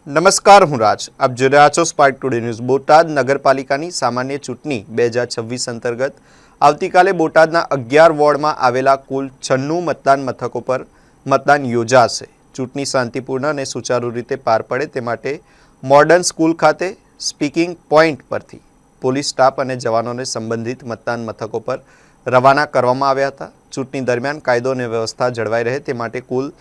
નમસ્કાર, હું રાજ. આપ જોઈ રહ્યા છો સ્પાર્ક ટુડે ન્યૂઝ. બોટાદ નગરપાલિકાની સામાન્ય ચૂંટણી 2026 અંતર્ગત આવતીકાલે બોટાદના 11 વોર્ડમાં આવેલા કુલ 96 મતદાન મથકો પર મતદાન યોજાશે. ચૂંટણી શાંતિપૂર્ણ અને સુચારુ રીતે પાર પડે તે માટે મોડર્ન સ્કૂલ ખાતે સ્પીકિંગ પોઈન્ટ પરથી પોલીસ સ્ટાફ અને જવાનોને સંબંધિત મતદાન મથકો પર રવાના કરવામાં આવ્યા હતા. ચૂંટણી દરમિયાન કાયદો અને વ્યવસ્થા જળવાઈ રહે તે માટે કુલ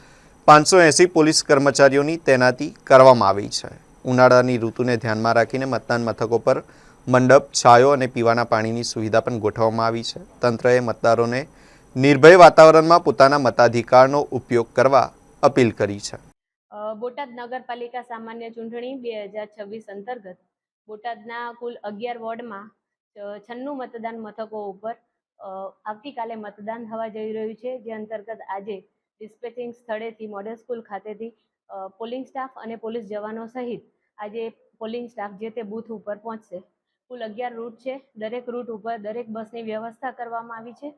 580 પોલીસ કર્મચારીઓની તૈનાતી કરવામાં આવી છે. ઉનાળાની ઋતુને ધ્યાનમાં રાખીને મતદાન મથકો પર મંડપ, છાયો અને પીવાના પાણીની સુવિધા પણ ગોઠવવામાં આવી છે. તંત્રએ મતદારોને નિર્ભય વાતાવરણમાં પોતાના મતાધિકારનો ઉપયોગ કરવા અપીલ કરી છે. બોટાદ નગરપાલિકા સામાન્ય ચૂંટણી 2026 અંતર્ગત બોટાદના કુલ 11 વોર્ડમાં 96 મતદાન મથકો ઉપર આવતીકાલે મતદાન થવા જઈ રહ્યું છે. જે અંતર્ગત આજે ડિસ્પેચિંગ સ્થળેથી મોડલ સ્કૂલ ખાતેથી પોલિંગ સ્ટાફ અને પોલીસ જવાનો સહિત આજે પોલિંગ સ્ટાફ જે તે બૂથ ઉપર પહોંચશે. કુલ 11 રૂટ છે. દરેક રૂટ ઉપર દરેક બસની વ્યવસ્થા કરવામાં આવી છે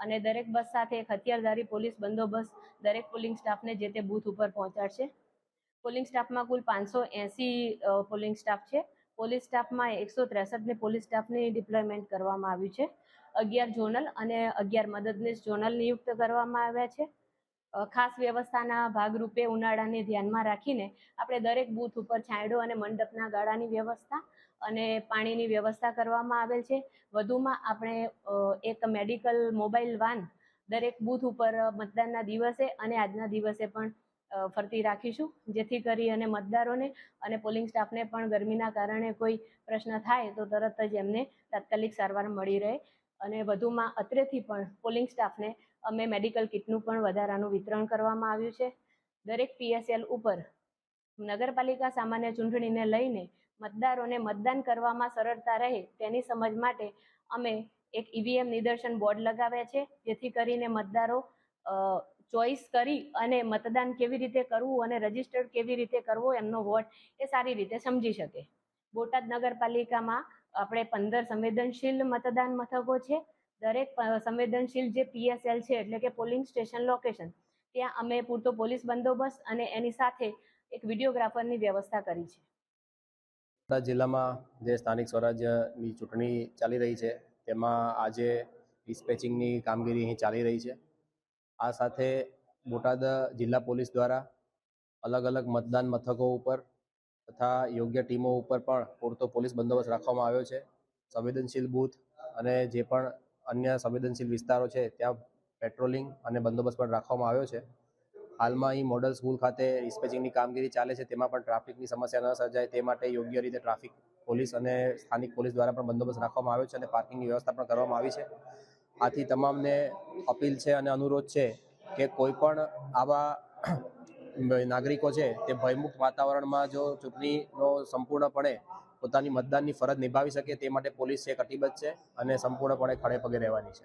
અને દરેક બસ સાથે એક હથિયારધારી પોલીસ બંદોબસ્ત દરેક પોલિંગ સ્ટાફને જે તે બૂથ ઉપર પહોંચાડશે. પોલિંગ સ્ટાફમાં કુલ 580 પોલિંગ સ્ટાફ છે. પોલીસ સ્ટાફમાં 163 પોલીસ સ્ટાફની ડિપ્લોયમેન્ટ કરવામાં આવ્યું છે. 11 ઝોનલ અને 11 મદદનીશ ઝોનલ નિયુક્ત કરવામાં આવ્યા છે. ખાસ વ્યવસ્થાના ભાગરૂપે ઉનાળાને ધ્યાનમાં રાખીને આપણે દરેક બૂથ ઉપર છાંયડો અને મંડપના ગાળાની વ્યવસ્થા અને પાણીની વ્યવસ્થા કરવામાં આવેલ છે. વધુમાં આપણે એક મેડિકલ મોબાઈલ વાન દરેક બૂથ ઉપર મતદાનના દિવસે અને આજના દિવસે પણ ફરતી રાખીશું, જેથી કરી અને મતદારોને અને પોલિંગ સ્ટાફને પણ ગરમીના કારણે કોઈ પ્રશ્ન થાય તો તરત જ એમને તાત્કાલિક સારવાર મળી રહે. અને વધુમાં અત્રેથી પણ પોલિંગ સ્ટાફને અમે મેડિકલ કિટનું પણ વધારાનું વિતરણ કરવામાં આવ્યું છે. દરેક PSL ઉપર નગરપાલિકા સામાન્ય ચૂંટણીને લઈને મતદારોને મતદાન કરવામાં સરળતા રહે તેની સમજ માટે અમે એક EVM નિદર્શન બોર્ડ લગાવ્યા છે, જેથી કરીને મતદારો ચોઈસ કરી અને મતદાન કેવી રીતે કરવું અને રજીસ્ટર્ડ કેવી રીતે કરવો એમનો વોટ એ સારી રીતે સમજી શકે. બોટાદ નગરપાલિકામાં આપણે 15 સંવેદનશીલ મતદાન મથકો છે. દરેક સંવેદનશીલ જે PSL છે એટલે કે પોલિંગ સ્ટેશન લોકેશન, ત્યાં અમે પૂરતો પોલીસ બંદોબસ્ત અને એની સાથે એક વિડીયોગ્રાફરની વ્યવસ્થા કરી છે. બોટાદ જિલ્લામાં જે સ્થાનિક સ્વરાજ્યની ચૂંટણી ચાલી રહી છે તેમાં આજે ડિસ્પેચિંગની કામગીરી અહીં ચાલી રહી છે. આ સાથે બોટાદ જિલ્લા પોલીસ દ્વારા અલગ અલગ મતદાન મથકો ઉપર તથા યોગ્ય ટીમો ઉપર પણ પૂરતો પોલીસ બંદોબસ્ત રાખવામાં આવ્યો છે. સંવેદનશીલ બૂથ અને જે પણ અન્ય સંવેદનશીલ વિસ્તારો છે ત્યાં પેટ્રોલિંગ અને બંદોબસ્ત પણ રાખવામાં આવ્યો છે. હાલમાં અહીં મોડલ સ્કૂલ ખાતે ડિસ્પેચિંગની કામગીરી ચાલે છે, તેમાં પણ ટ્રાફિકની સમસ્યા ન સર્જાય તે માટે યોગ્ય રીતે ટ્રાફિક પોલીસ અને સ્થાનિક પોલીસ દ્વારા પણ બંદોબસ્ત રાખવામાં આવ્યો છે અને પાર્કિંગની વ્યવસ્થા પણ કરવામાં આવી છે. આથી તમામને અપીલ છે અને અનુરોધ છે કે કોઈ પણ આવા નાગરિકો છે તે ભયમુક્ત વાતાવરણમાં જો ચૂંટણીનો સંપૂર્ણપણે પોતાની મતદાનની ફરજ નિભાવી શકે તે માટે પોલીસ છે કટિબદ્ધ છે અને સંપૂર્ણપણે ખડે પગે રહેવાની છે.